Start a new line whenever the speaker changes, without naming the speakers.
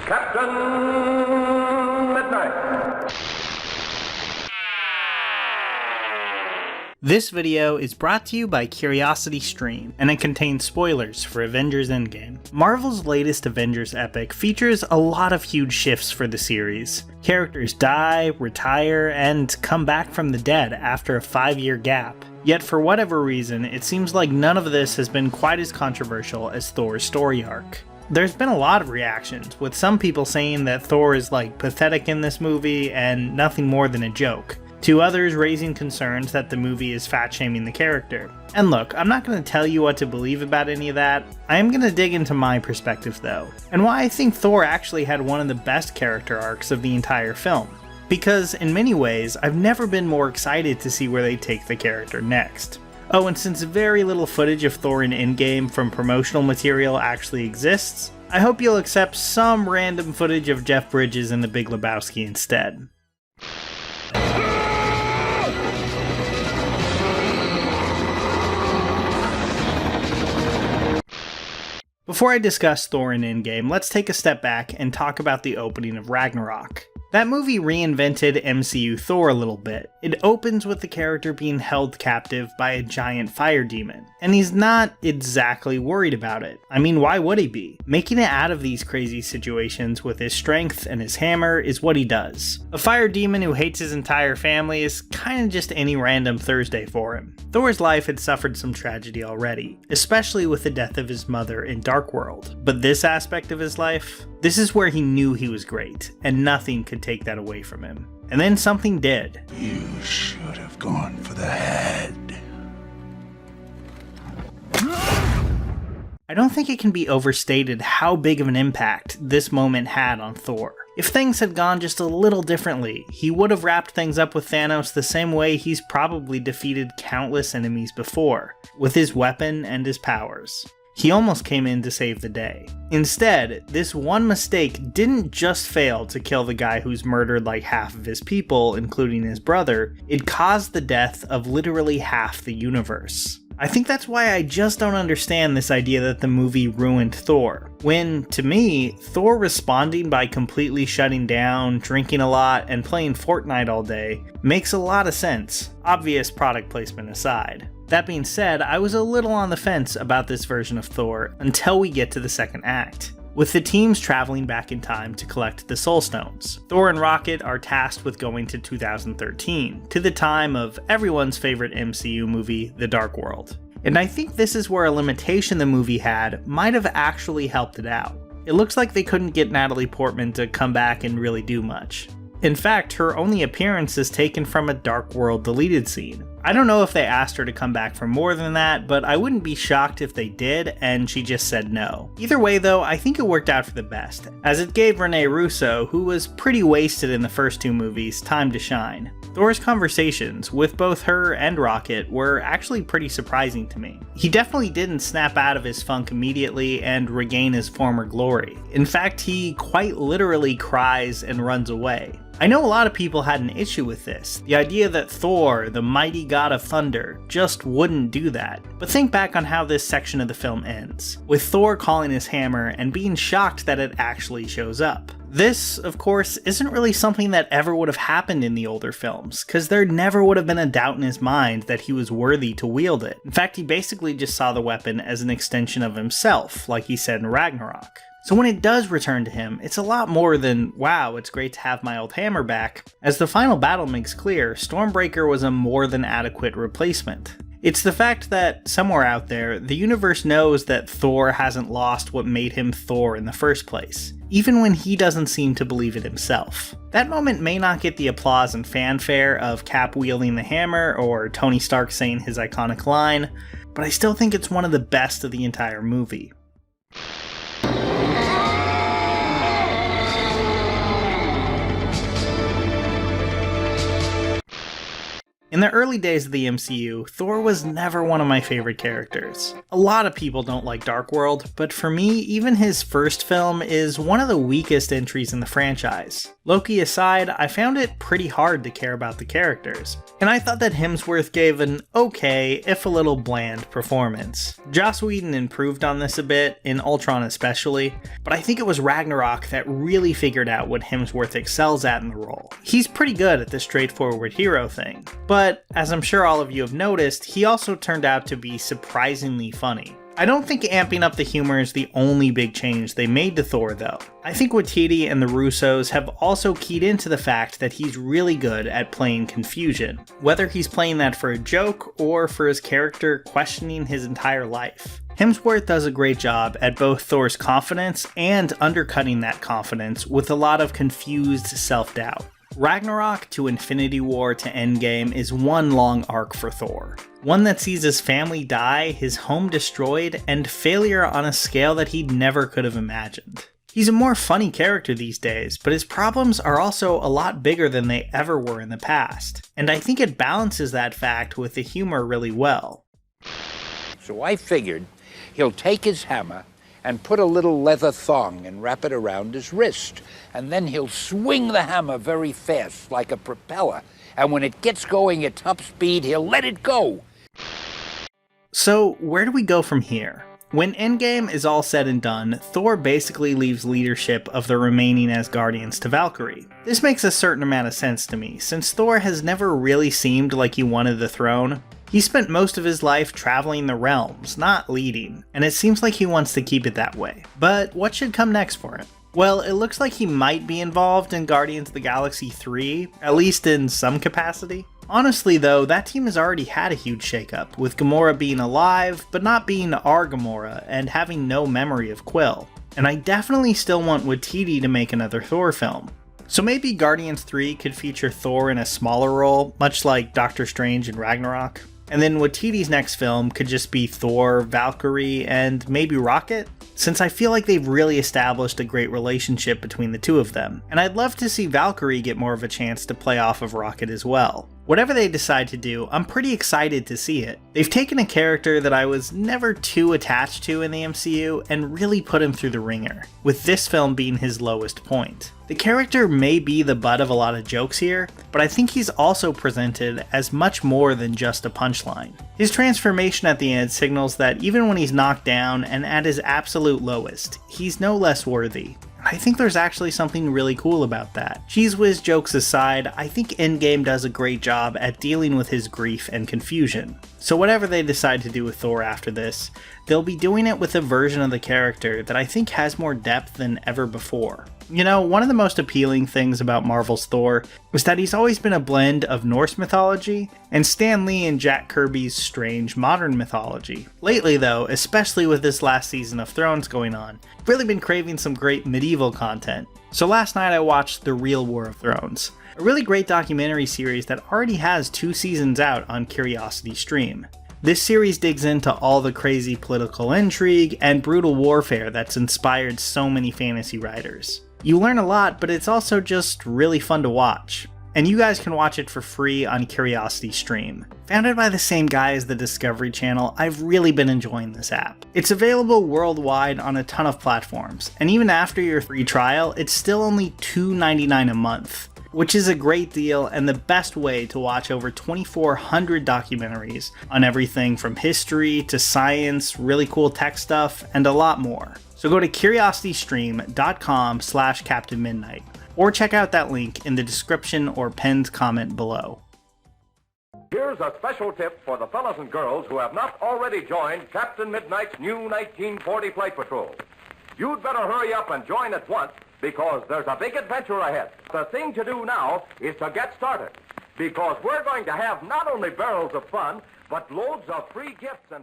Captain Midnight.
This video is brought to you by CuriosityStream, and it contains spoilers for Avengers Endgame. Marvel's latest Avengers epic features a lot of huge shifts for the series. Characters die, retire, and come back from the dead after a 5-year gap. Yet for whatever reason, it seems like none of this has been quite as controversial as Thor's story arc. There's been a lot of reactions, with some people saying that Thor is pathetic in this movie and nothing more than a joke, to others raising concerns that the movie is fat-shaming the character. And look, I'm not going to tell you what to believe about any of that. I am going to dig into my perspective though, and why I think Thor actually had one of the best character arcs of the entire film. Because in many ways, I've never been more excited to see where they take the character next. Oh, and since very little footage of Thor in Endgame from promotional material actually exists, I hope you'll accept some random footage of Jeff Bridges in The Big Lebowski instead. Before I discuss Thor in Endgame, let's take a step back and talk about the opening of Ragnarok. That movie reinvented MCU Thor a little bit. It opens with the character being held captive by a giant fire demon, and he's not exactly worried about it. I mean, why would he be? Making it out of these crazy situations with his strength and his hammer is what he does. A fire demon who hates his entire family is kinda just any random Thursday for him. Thor's life had suffered some tragedy already, especially with the death of his mother in Dark World. But this aspect of his life, this is where he knew he was great, and nothing could take that away from him. And then something did.
You should have gone for the head.
I don't think it can be overstated how big of an impact this moment had on Thor. If things had gone just a little differently, he would have wrapped things up with Thanos the same way he's probably defeated countless enemies before, with his weapon and his powers. He almost came in to save the day. Instead, this one mistake didn't just fail to kill the guy who's murdered like half of his people, including his brother, it caused the death of literally half the universe. I think that's why I just don't understand this idea that the movie ruined Thor, when, to me, Thor responding by completely shutting down, drinking a lot, and playing Fortnite all day makes a lot of sense, obvious product placement aside. That being said, I was a little on the fence about this version of Thor until we get to the second act, with the teams traveling back in time to collect the Soul Stones. Thor and Rocket are tasked with going to 2013, to the time of everyone's favorite MCU movie, The Dark World. And I think this is where a limitation the movie had might have actually helped it out. It looks like they couldn't get Natalie Portman to come back and really do much. In fact, her only appearance is taken from a Dark World deleted scene. I don't know if they asked her to come back for more than that, but I wouldn't be shocked if they did and she just said no. Either way though, I think it worked out for the best, as it gave Rene Russo, who was pretty wasted in the first two movies, time to shine. Thor's conversations with both her and Rocket were actually pretty surprising to me. He definitely didn't snap out of his funk immediately and regain his former glory. In fact, he quite literally cries and runs away. I know a lot of people had an issue with this, the idea that Thor, the mighty god of thunder, just wouldn't do that. But think back on how this section of the film ends, with Thor calling his hammer and being shocked that it actually shows up. This, of course, isn't really something that ever would have happened in the older films, because there never would have been a doubt in his mind that he was worthy to wield it. In fact, he basically just saw the weapon as an extension of himself, like he said in Ragnarok. So when it does return to him, it's a lot more than, wow, it's great to have my old hammer back. As the final battle makes clear, Stormbreaker was a more than adequate replacement. It's the fact that, somewhere out there, the universe knows that Thor hasn't lost what made him Thor in the first place, even when he doesn't seem to believe it himself. That moment may not get the applause and fanfare of Cap wielding the hammer or Tony Stark saying his iconic line, but I still think it's one of the best of the entire movie. In In the early days of the MCU, Thor was never one of my favorite characters. A lot of people don't like Dark World, but for me, even his first film is one of the weakest entries in the franchise. Loki aside, I found it pretty hard to care about the characters, and I thought that Hemsworth gave an okay, if a little bland, performance. Joss Whedon improved on this a bit, in Ultron especially, but I think it was Ragnarok that really figured out what Hemsworth excels at in the role. He's pretty good at the straightforward hero thing, but as I'm sure all of you have noticed, he also turned out to be surprisingly funny. I don't think amping up the humor is the only big change they made to Thor though. I think Waititi and the Russos have also keyed into the fact that he's really good at playing confusion, whether he's playing that for a joke or for his character questioning his entire life. Hemsworth does a great job at both Thor's confidence and undercutting that confidence with a lot of confused self-doubt. Ragnarok to Infinity War to Endgame is one long arc for Thor. One that sees his family die, his home destroyed, and failure on a scale that he never could have imagined. He's a more funny character these days, but his problems are also a lot bigger than they ever were in the past, and I think it balances that fact with the humor really well.
So I figured he'll take his hammer and put a little leather thong and wrap it around his wrist. And then he'll swing the hammer very fast, like a propeller. And when it gets going at top speed, he'll let it go.
So, where do we go from here? When Endgame is all said and done, Thor basically leaves leadership of the remaining Asgardians to Valkyrie. This makes a certain amount of sense to me, since Thor has never really seemed like he wanted the throne. He spent most of his life traveling the realms, not leading, and it seems like he wants to keep it that way. But what should come next for him? Well, it looks like he might be involved in Guardians of the Galaxy 3, at least in some capacity. Honestly though, that team has already had a huge shakeup, with Gamora being alive, but not being our Gamora, and having no memory of Quill. And I definitely still want Waititi to make another Thor film. So maybe Guardians 3 could feature Thor in a smaller role, much like Doctor Strange in Ragnarok. And then Waititi's next film could just be Thor, Valkyrie, and maybe Rocket, since I feel like they've really established a great relationship between the two of them. And I'd love to see Valkyrie get more of a chance to play off of Rocket as well. Whatever they decide to do, I'm pretty excited to see it. They've taken a character that I was never too attached to in the MCU and really put him through the ringer, with this film being his lowest point. The character may be the butt of a lot of jokes here, but I think he's also presented as much more than just a punchline. His transformation at the end signals that even when he's knocked down and at his absolute lowest, he's no less worthy. I think there's actually something really cool about that. Cheese whiz jokes aside, I think Endgame does a great job at dealing with his grief and confusion. So whatever they decide to do with Thor after this, they'll be doing it with a version of the character that I think has more depth than ever before. You know, one of the most appealing things about Marvel's Thor was that he's always been a blend of Norse mythology and Stan Lee and Jack Kirby's strange modern mythology. Lately though, especially with this last season of Thrones going on, I've really been craving some great medieval content. So last night I watched The Real War of Thrones, a really great documentary series that already has 2 seasons out on Curiosity Stream. This series digs into all the crazy political intrigue and brutal warfare that's inspired so many fantasy writers. You learn a lot, but it's also just really fun to watch. And you guys can watch it for free on Curiosity Stream. Founded by the same guy as the Discovery Channel, I've really been enjoying this app. It's available worldwide on a ton of platforms, and even after your free trial, it's still only $2.99 a month, which is a great deal and the best way to watch over 2,400 documentaries on everything from history to science, really cool tech stuff, and a lot more. So go to curiositystream.com/Captain Midnight, or check out that link in the description or pinned comment below.
Here's a special tip for the fellas and girls who have not already joined Captain Midnight's new 1940 Flight Patrol. You'd better hurry up and join at once, because there's a big adventure ahead. The thing to do now is to get started, because we're going to have not only barrels of fun, but loads of free gifts and